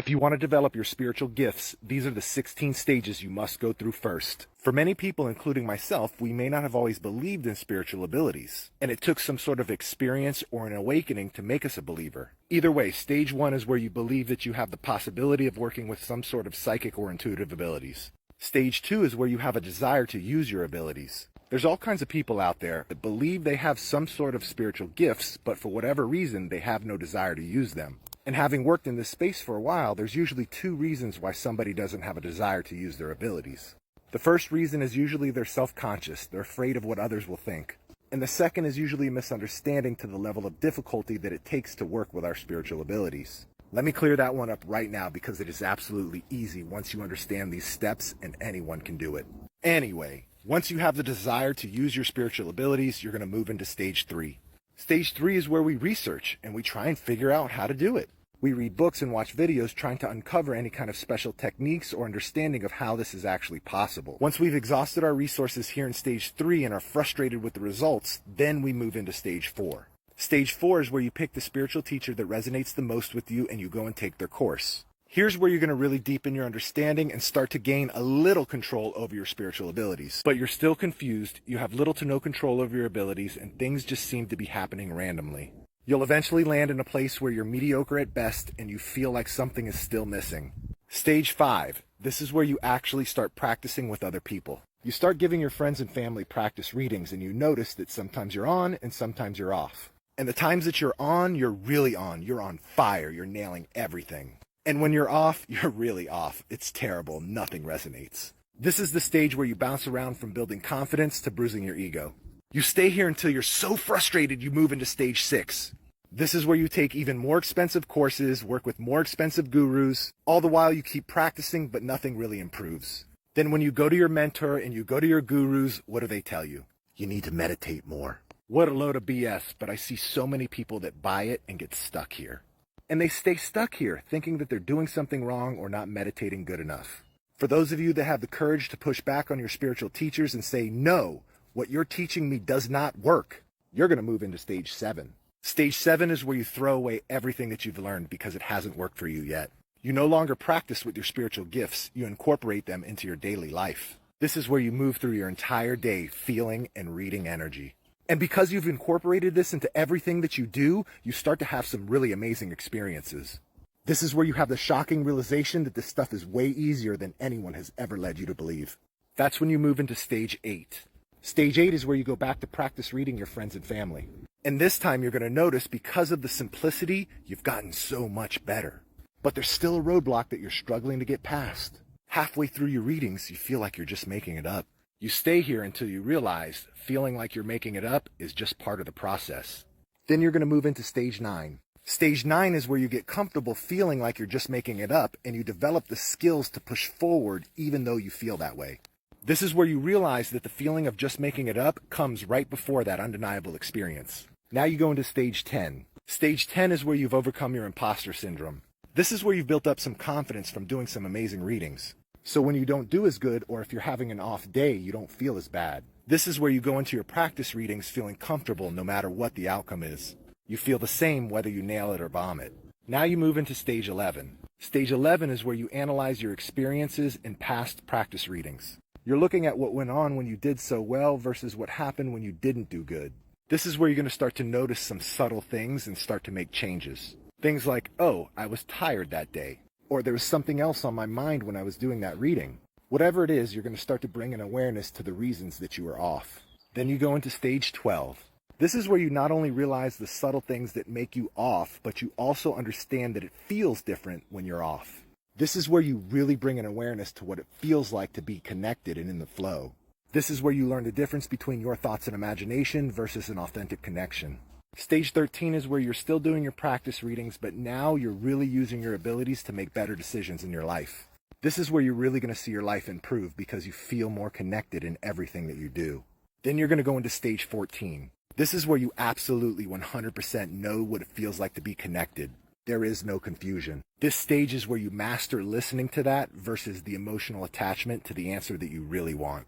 If you want to develop your spiritual gifts, these are the 16 stages you must go through first. For many people, including myself, we may not have always believed in spiritual abilities, and it took some sort of experience or an awakening to make us a believer. Either way, stage 1 is where you believe that you have the possibility of working with some sort of psychic or intuitive abilities. Stage 2 is where you have a desire to use your abilities. There's all kinds of people out there that believe they have some sort of spiritual gifts, but for whatever reason, they have no desire to use them. And having worked in this space for a while, there's usually 2 reasons why somebody doesn't have a desire to use their abilities. The first reason is usually they're self-conscious, they're afraid of what others will think. And the second is usually a misunderstanding to the level of difficulty that it takes to work with our spiritual abilities. Let me clear that one up right now because it is absolutely easy once you understand these steps, and anyone can do it. Anyway, once you have the desire to use your spiritual abilities, you're going to move into stage 3. Stage 3 is where we research and we try and figure out how to do it. We read books and watch videos trying to uncover any kind of special techniques or understanding of how this is actually possible. Once we've exhausted our resources here in stage 3 and are frustrated with the results, then we move into stage 4. Stage 4 is where you pick the spiritual teacher that resonates the most with you and you go and take their course. Here's where you're going to really deepen your understanding and start to gain a little control over your spiritual abilities. But you're still confused, you have little to no control over your abilities, and things just seem to be happening randomly. You'll eventually land in a place where you're mediocre at best and you feel like something is still missing. Stage 5. This is where you actually start practicing with other people. You start giving your friends and family practice readings and you notice that sometimes you're on and sometimes you're off. And the times that you're on, you're really on. You're on fire. You're nailing everything. And when you're off, you're really off. It's terrible. Nothing resonates. This is the stage where you bounce around from building confidence to bruising your ego. You stay here until you're so frustrated you move into stage 6. This is where you take even more expensive courses, work with more expensive gurus. All the while you keep practicing, but nothing really improves. Then when you go to your mentor and you go to your gurus, what do they tell you? You need to meditate more. What a load of BS, but I see so many people that buy it and get stuck here. And they stay stuck here, thinking that they're doing something wrong or not meditating good enough. For those of you that have the courage to push back on your spiritual teachers and say, no, what you're teaching me does not work, you're going to move into stage 7. Stage 7 is where you throw away everything that you've learned because it hasn't worked for you yet. You no longer practice with your spiritual gifts, you incorporate them into your daily life. This is where you move through your entire day feeling and reading energy. And because you've incorporated this into everything that you do, you start to have some really amazing experiences. This is where you have the shocking realization that this stuff is way easier than anyone has ever led you to believe. That's when you move into stage 8. Stage 8 is where you go back to practice reading your friends and family. And this time you're going to notice because of the simplicity, you've gotten so much better. But there's still a roadblock that you're struggling to get past. Halfway through your readings, you feel like you're just making it up. You stay here until you realize feeling like you're making it up is just part of the process. Then you're going to move into stage 9. Stage 9 is where you get comfortable feeling like you're just making it up and you develop the skills to push forward even though you feel that way. This is where you realize that the feeling of just making it up comes right before that undeniable experience. Now you go into stage 10. Stage 10 is where you've overcome your impostor syndrome. This is where you've built up some confidence from doing some amazing readings. So when you don't do as good, or if you're having an off day, you don't feel as bad. This is where you go into your practice readings feeling comfortable no matter what the outcome is. You feel the same whether you nail it or bomb it. Now you move into stage 11. Stage 11 is where you analyze your experiences in past practice readings. You're looking at what went on when you did so well versus what happened when you didn't do good. This is where you're going to start to notice some subtle things and start to make changes. Things like, oh, I was tired that day. Or there was something else on my mind when I was doing that reading. Whatever it is, you're going to start to bring an awareness to the reasons that you were off. Then you go into stage 12. This is where you not only realize the subtle things that make you off, but you also understand that it feels different when you're off. This is where you really bring an awareness to what it feels like to be connected and in the flow. This is where you learn the difference between your thoughts and imagination versus an authentic connection. Stage 13 is where you're still doing your practice readings, but now you're really using your abilities to make better decisions in your life. This is where you're really going to see your life improve because you feel more connected in everything that you do. Then you're going to go into stage 14. This is where you absolutely 100% know what it feels like to be connected. There is no confusion. This stage is where you master listening to that versus the emotional attachment to the answer that you really want.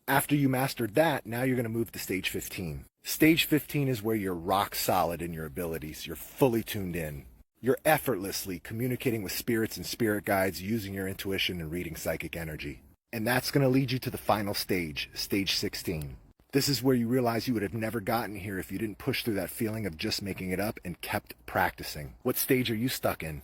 After you mastered that, now you're going to move to stage 15. Stage 15 is where you're rock solid in your abilities. You're fully tuned in. You're effortlessly communicating with spirits and spirit guides using your intuition and reading psychic energy. And that's going to lead you to the final stage, stage 16. This is where you realize you would have never gotten here if you didn't push through that feeling of just making it up and kept practicing. What stage are you stuck in?